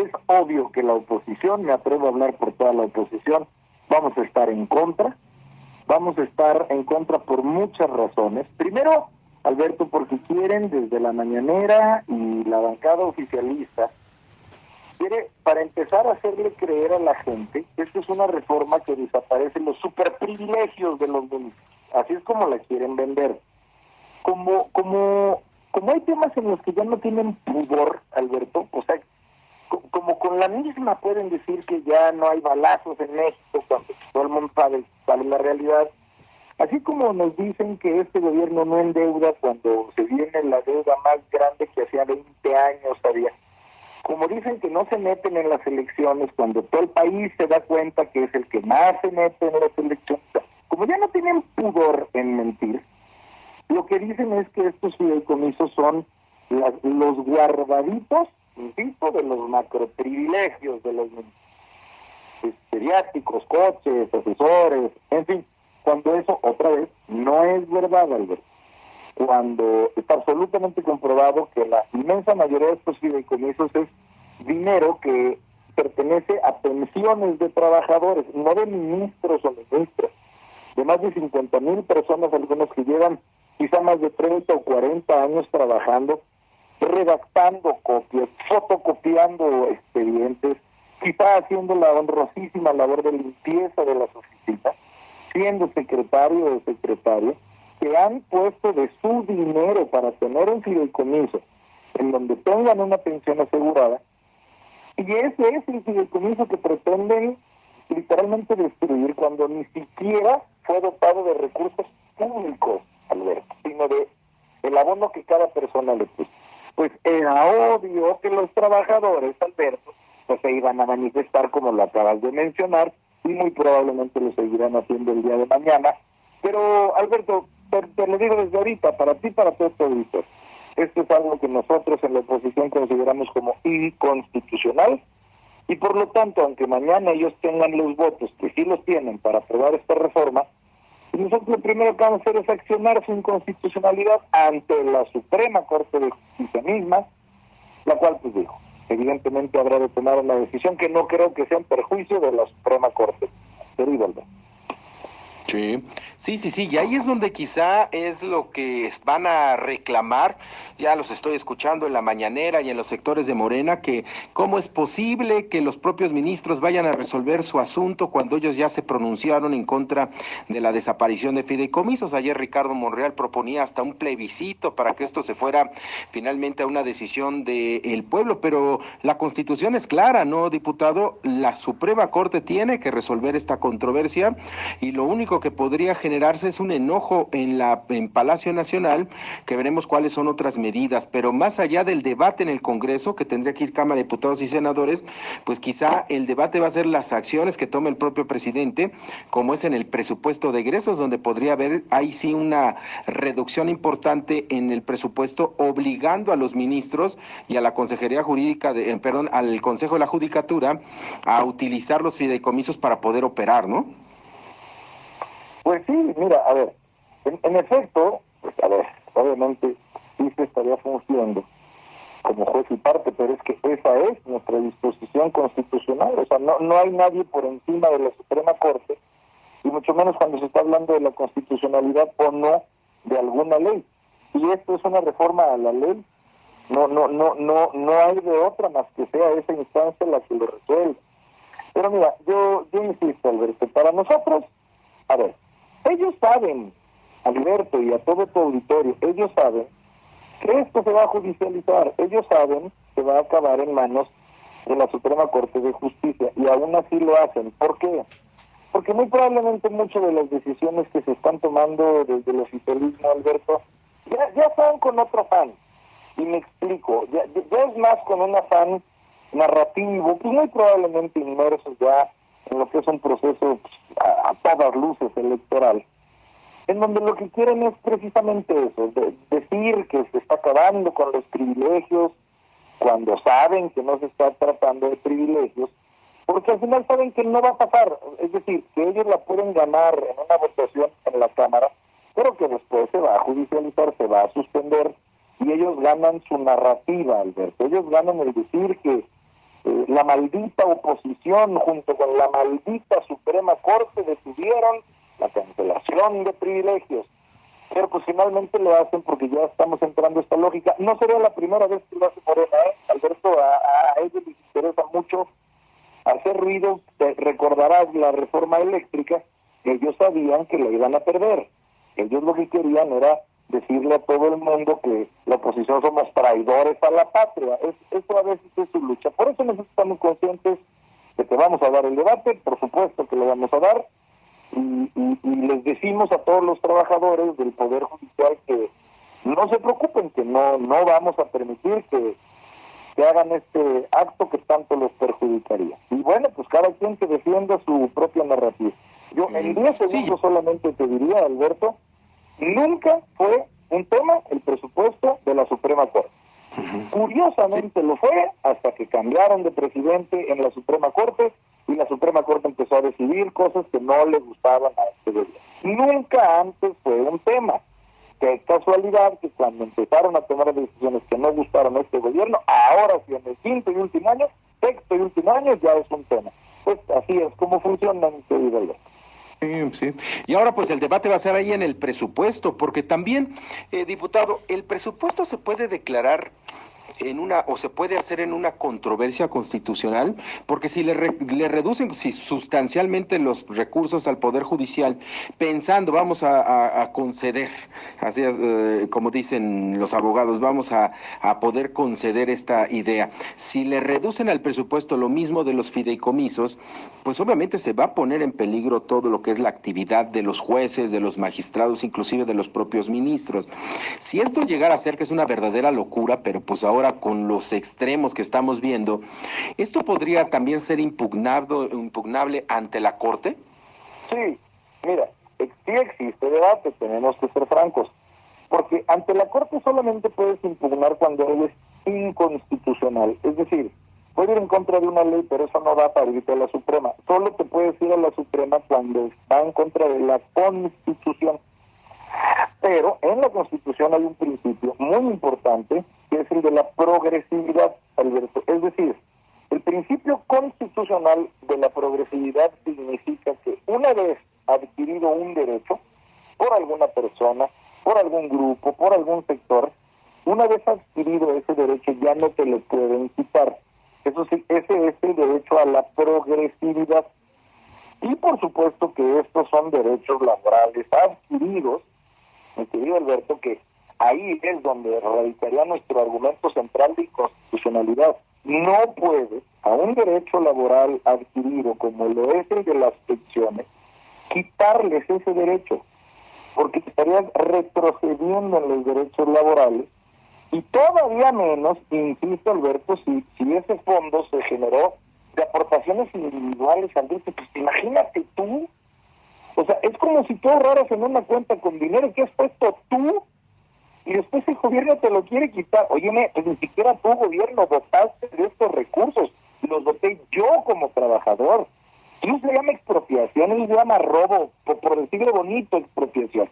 Es obvio que la oposición, me atrevo a hablar por toda la oposición, vamos a estar en contra. Vamos a estar en contra por muchas razones. Primero, Alberto, porque quieren desde la mañanera y la bancada oficialista, quiere, para empezar a hacerle creer a la gente que esto es una reforma que desaparece los superprivilegios de los municipios. Así es como la quieren vender. Como hay temas en los que ya no tienen pudor, Alberto, o sea, como con la misma pueden decir que ya no hay balazos en México, cuando todo el mundo sabe cuál es la realidad. Así como nos dicen que este gobierno no endeuda cuando se viene la deuda más grande que hacía 20 años había. Como dicen que no se meten en las elecciones cuando todo el país se da cuenta que es el que más se mete en las elecciones. Como ya no tienen pudor en mentir, lo que dicen es que estos fideicomisos son los guardaditos, insisto, de los macroprivilegios de los mediáticos, coches, asesores, en fin, cuando eso, otra vez, no es verdad, Alberto. Cuando está absolutamente comprobado que la inmensa mayoría de estos fideicomisos es dinero que pertenece a pensiones de trabajadores, no de ministros o ministras, de más de 50,000 personas, algunos que llevan quizá más de 30 o 40 años trabajando, redactando copias, fotocopiando expedientes, quizá haciendo la honrosísima labor de limpieza de las oficinas, siendo secretario o secretaria, que han puesto de su dinero para tener un fideicomiso en donde tengan una pensión asegurada, y ese es el fideicomiso que pretenden literalmente destruir cuando ni siquiera fue dotado de recursos públicos, Alberto, sino de el abono que cada persona le puso. Pues era obvio que los trabajadores, Alberto, pues se iban a manifestar como lo acabas de mencionar, y muy probablemente lo seguirán haciendo el día de mañana. Pero, Alberto, te lo digo desde ahorita, para ti, para todo tu auditor, esto es algo que nosotros en la oposición consideramos como inconstitucional, y por lo tanto, aunque mañana ellos tengan los votos, que sí los tienen para aprobar esta reforma, nosotros lo primero que vamos a hacer es accionar su inconstitucionalidad ante la Suprema Corte de Justicia misma, la cual, pues dijo, evidentemente habrá de tomar una decisión que no creo que sea en perjuicio de la Suprema Corte. Querido Alberto. Sí, y ahí es donde quizá es lo que van a reclamar, ya los estoy escuchando en la mañanera y en los sectores de Morena, que cómo es posible que los propios ministros vayan a resolver su asunto cuando ellos ya se pronunciaron en contra de la desaparición de fideicomisos. Ayer Ricardo Monreal proponía hasta un plebiscito para que esto se fuera finalmente a una decisión del pueblo, pero la Constitución es clara, ¿no, diputado? La Suprema Corte tiene que resolver esta controversia, y lo único que podría generarse es un enojo en Palacio Nacional, que veremos cuáles son otras medidas, pero más allá del debate en el Congreso, que tendría que ir Cámara de Diputados y Senadores, pues quizá el debate va a ser las acciones que tome el propio presidente, como es en el presupuesto de egresos, donde podría haber ahí sí una reducción importante en el presupuesto, obligando a los ministros y a la Consejería Jurídica, al Consejo de la Judicatura, a utilizar los fideicomisos para poder operar, ¿no? Pues sí, mira, a ver, en efecto, pues a ver, obviamente sí se estaría fungiendo como juez y parte, pero es que esa es nuestra disposición constitucional, o sea, no hay nadie por encima de la Suprema Corte, y mucho menos cuando se está hablando de la constitucionalidad o no de alguna ley. Y esto es una reforma a la ley, no hay de otra más que sea esa instancia la que lo resuelve. Pero mira, yo insisto, Alberto, para nosotros, a ver, ellos saben, Alberto, y a todo tu auditorio, ellos saben que esto se va a judicializar, ellos saben que va a acabar en manos de la Suprema Corte de Justicia, y aún así lo hacen. ¿Por qué? Porque muy probablemente muchas de las decisiones que se están tomando desde el oficialismo, Alberto, ya son con otro afán, y me explico, ya es más con un afán narrativo, pues muy probablemente inmersos ya en lo que es un proceso a todas luces electoral, en donde lo que quieren es precisamente eso, decir que se está acabando con los privilegios, cuando saben que no se está tratando de privilegios, porque al final saben que no va a pasar, es decir, que ellos la pueden ganar en una votación en la Cámara, pero que después se va a judicializar, se va a suspender, y ellos ganan su narrativa, Alberto, ellos ganan el decir que la la maldita oposición, junto con la maldita Suprema Corte, decidieron la cancelación de privilegios. Pero pues finalmente lo hacen porque ya estamos entrando a esta lógica. No sería la primera vez que lo hace Morena, Alberto, a ellos les interesa mucho hacer ruido. Recordarás la reforma eléctrica, que ellos sabían que la iban a perder. Ellos lo que querían era decirle a todo el mundo que la oposición somos traidores a la patria. Eso a veces es su lucha. Por eso nosotros estamos conscientes de que vamos a dar el debate, por supuesto que lo vamos a dar, y les decimos a todos los trabajadores del Poder Judicial que no se preocupen, que no vamos a permitir que hagan este acto que tanto los perjudicaría. Y bueno, pues cada quien que defienda su propia narrativa. Yo en 10 segundos solamente te diría, Alberto, nunca fue un tema el presupuesto de la Suprema Corte. Curiosamente lo fue hasta que cambiaron de presidente en la Suprema Corte y la Suprema Corte empezó a decidir cosas que no le gustaban a este gobierno. Nunca antes fue un tema. Qué casualidad que cuando empezaron a tomar decisiones que no gustaron a este gobierno, ahora sí en el sexto y último año ya es un tema. Pues así es como funciona en este gobierno. Sí. Y ahora pues el debate va a ser ahí en el presupuesto, porque también, diputado, el presupuesto se puede declarar o se puede hacer en una controversia constitucional, porque si le reducen sustancialmente los recursos al Poder Judicial, pensando vamos a conceder, así como dicen los abogados, vamos a poder conceder esta idea. Si le reducen al presupuesto lo mismo de los fideicomisos, pues obviamente se va a poner en peligro todo lo que es la actividad de los jueces, de los magistrados, inclusive de los propios ministros. Si esto llegara a ser que es una verdadera locura, pero pues ahora con los extremos que estamos viendo, ¿esto podría también ser impugnable ante la Corte? Sí, mira, sí existe debate, tenemos que ser francos, porque ante la Corte solamente puedes impugnar cuando eres inconstitucional, es decir, puedes ir en contra de una ley, pero eso no va para irte a la Suprema, solo te puedes ir a la Suprema cuando está en contra de la Constitución. Pero en la Constitución hay un principio muy importante, que es el de la progresividad, Alberto. Es decir, el principio constitucional de la progresividad significa que una vez adquirido un derecho por alguna persona, por algún grupo, por algún sector, una vez adquirido ese derecho ya no te lo pueden quitar. Eso sí, ese es el derecho a la progresividad. Y por supuesto que estos son derechos laborales adquiridos, mi querido Alberto, que ahí es donde radicaría nuestro argumento central de inconstitucionalidad. No puede a un derecho laboral adquirido como lo es el de las pensiones quitarles ese derecho, porque estarías retrocediendo en los derechos laborales y todavía menos, insisto Alberto, si ese fondo se generó de aportaciones individuales, Alberto, pues imagínate tú. O sea, es como si tú ahorraras en una cuenta con dinero que has puesto tú y después el gobierno te lo quiere quitar. Óyeme, pues ni siquiera tu gobierno dotaste de estos recursos, los doté yo como trabajador. Eso se llama expropiación, eso se llama robo, por decirle bonito, expropiación.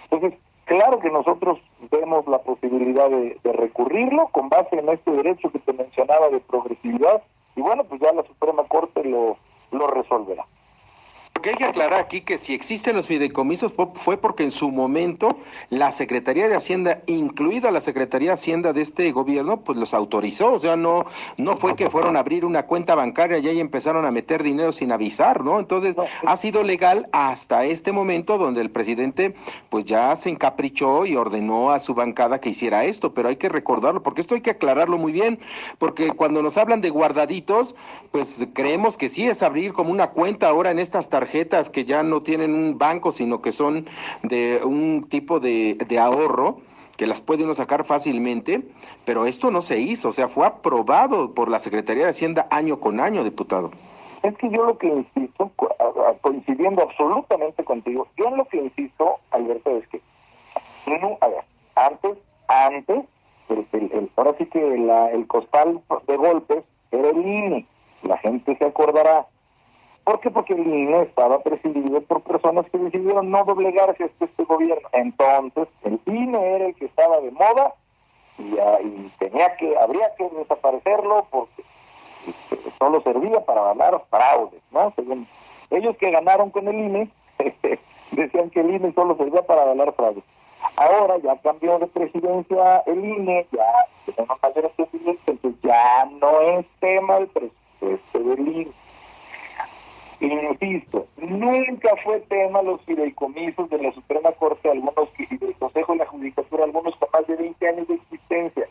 Entonces, claro que nosotros vemos la posibilidad de recurrirlo con base en este derecho que te mencionaba de progresividad, y bueno, pues ya la Suprema Corte lo resolverá. Porque hay que aclarar aquí que si existen los fideicomisos fue porque en su momento la Secretaría de Hacienda, incluida la Secretaría de Hacienda de este gobierno, pues los autorizó. O sea, no fue que fueron a abrir una cuenta bancaria y ahí empezaron a meter dinero sin avisar, ¿no? Entonces ha sido legal hasta este momento donde el presidente pues ya se encaprichó y ordenó a su bancada que hiciera esto, pero hay que recordarlo, porque esto hay que aclararlo muy bien, porque cuando nos hablan de guardaditos, pues creemos que sí es abrir como una cuenta ahora en estas tarjetas que ya no tienen un banco, sino que son de un tipo de ahorro, que las puede uno sacar fácilmente, pero esto no se hizo, o sea, fue aprobado por la Secretaría de Hacienda año con año, diputado. Es que yo lo que insisto, coincidiendo absolutamente contigo, yo en lo que insisto, Alberto, es que, a ver, antes, ahora sí que el costal de golpes era el INE, la gente se acordará. ¿Por qué? Porque el INE estaba presidido por personas que decidieron no doblegarse a este gobierno. Entonces, el INE era el que estaba de moda y habría que desaparecerlo porque solo servía para avalar fraudes, ¿no? Según ellos que ganaron con el INE, decían que el INE solo servía para avalar fraudes. Ahora ya cambió de presidencia el INE, ya tenemos mayores presidentes, entonces ya no es tema el presupuesto del INE. Insisto, nunca fue tema los fideicomisos de la Suprema Corte, algunos y del Consejo de la Judicatura, algunos con más de 20 años de existencia.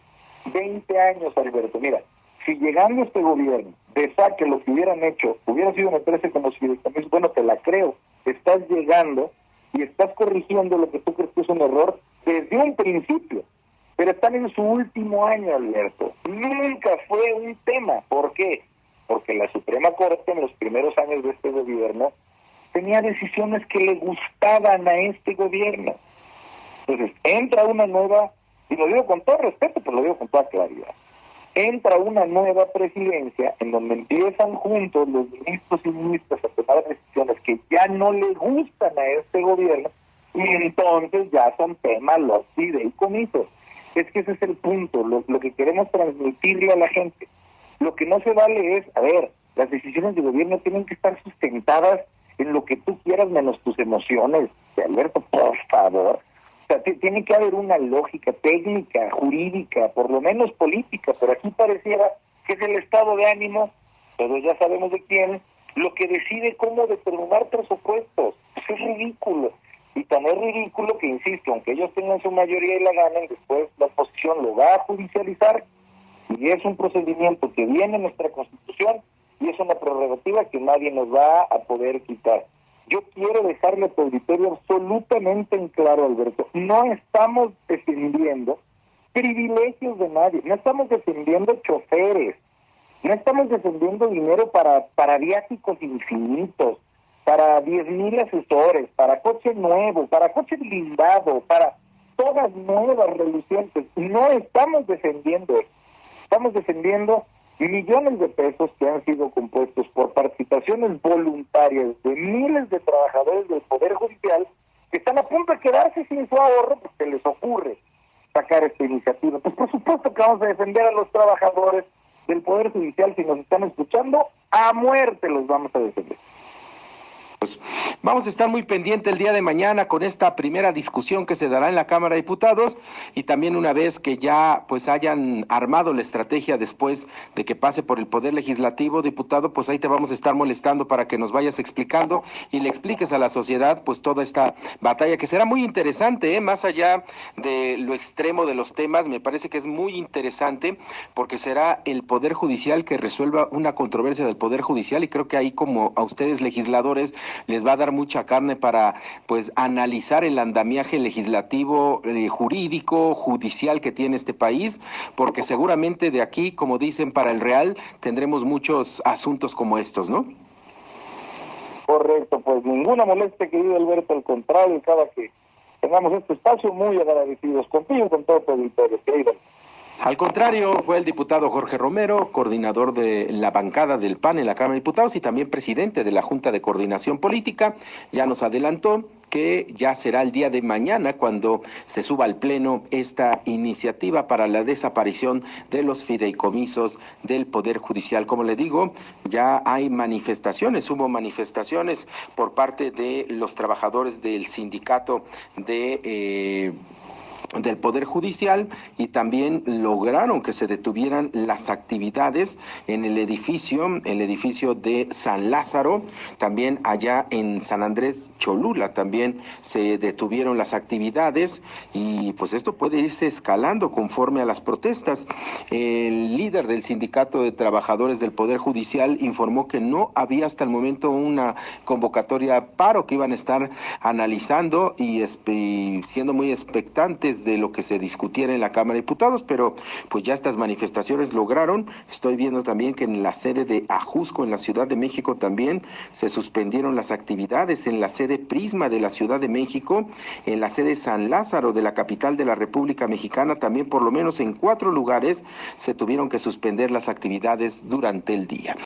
20 años, Alberto. Mira, si llegando este gobierno de saque lo que hubieran hecho, hubiera sido meterse con los fideicomisos, bueno, te la creo. Estás llegando y estás corrigiendo lo que tú crees que es un error desde un principio. Pero están en su último año, Alberto. Nunca fue un tema. ¿Por qué? Porque la Suprema Corte en los primeros años de este gobierno tenía decisiones que le gustaban a este gobierno. Entonces, entra una nueva, y lo digo con todo respeto, pero lo digo con toda claridad, entra una nueva presidencia en donde empiezan juntos los ministros y ministras a tomar decisiones que ya no le gustan a este gobierno, y entonces ya son temas los fideicomisos. Es que ese es el punto, lo que queremos transmitirle a la gente. Lo que no se vale es, a ver, las decisiones de gobierno tienen que estar sustentadas en lo que tú quieras menos tus emociones, Alberto, por favor. O sea, tiene que haber una lógica técnica, jurídica, por lo menos política, pero aquí pareciera que es el estado de ánimo, pero ya sabemos de quién, lo que decide cómo determinar presupuestos. Eso es ridículo. Y tan es ridículo que, insisto, aunque ellos tengan su mayoría y la ganen, después la oposición lo va a judicializar. Y es un procedimiento que viene en nuestra Constitución y es una prerrogativa que nadie nos va a poder quitar. Yo quiero dejarle a tu auditorio absolutamente en claro, Alberto, no estamos defendiendo privilegios de nadie, no estamos defendiendo choferes, no estamos defendiendo dinero para viáticos infinitos, para 10,000 asesores, para coche nuevo, para coche blindado, para todas nuevas relucientes. No estamos defendiendo eso. Estamos defendiendo millones de pesos que han sido compuestos por participaciones voluntarias de miles de trabajadores del Poder Judicial que están a punto de quedarse sin su ahorro porque les ocurre sacar esta iniciativa. Pues por supuesto que vamos a defender a los trabajadores del Poder Judicial. Si nos están escuchando, a muerte los vamos a defender. Pues vamos a estar muy pendiente el día de mañana con esta primera discusión que se dará en la Cámara de Diputados y también una vez que ya pues hayan armado la estrategia después de que pase por el Poder Legislativo, diputado, pues ahí te vamos a estar molestando para que nos vayas explicando y le expliques a la sociedad pues toda esta batalla que será muy interesante, más allá de lo extremo de los temas, me parece que es muy interesante porque será el Poder Judicial que resuelva una controversia del Poder Judicial y creo que ahí como a ustedes legisladores les va a dar mucha carne para pues analizar el andamiaje legislativo, jurídico, judicial que tiene este país, porque seguramente de aquí, como dicen, para el Real tendremos muchos asuntos como estos, ¿no? Correcto, pues ninguna molestia, querido Alberto, al contrario, cada que tengamos este espacio, muy agradecidos contigo y con todo tu auditorio, querido. Al contrario, fue el diputado Jorge Romero, coordinador de la bancada del PAN en la Cámara de Diputados y también presidente de la Junta de Coordinación Política. Ya nos adelantó que ya será el día de mañana cuando se suba al Pleno esta iniciativa para la desaparición de los fideicomisos del Poder Judicial. Como le digo, ya hay manifestaciones, hubo manifestaciones por parte de los trabajadores del sindicato del Poder Judicial y también lograron que se detuvieran las actividades en el edificio de San Lázaro, también allá en San Andrés Cholula también se detuvieron las actividades y pues esto puede irse escalando conforme a las protestas. El líder del Sindicato de Trabajadores del Poder Judicial informó que no había hasta el momento una convocatoria a paro, que iban a estar analizando y siendo muy expectantes de lo que se discutiera en la Cámara de Diputados, pero pues ya estas manifestaciones lograron. Estoy viendo también que en la sede de Ajusco, en la Ciudad de México, también se suspendieron las actividades, en la sede Prisma de la Ciudad de México, en la sede San Lázaro de la capital de la República Mexicana, también por lo menos en 4 lugares se tuvieron que suspender las actividades durante el día.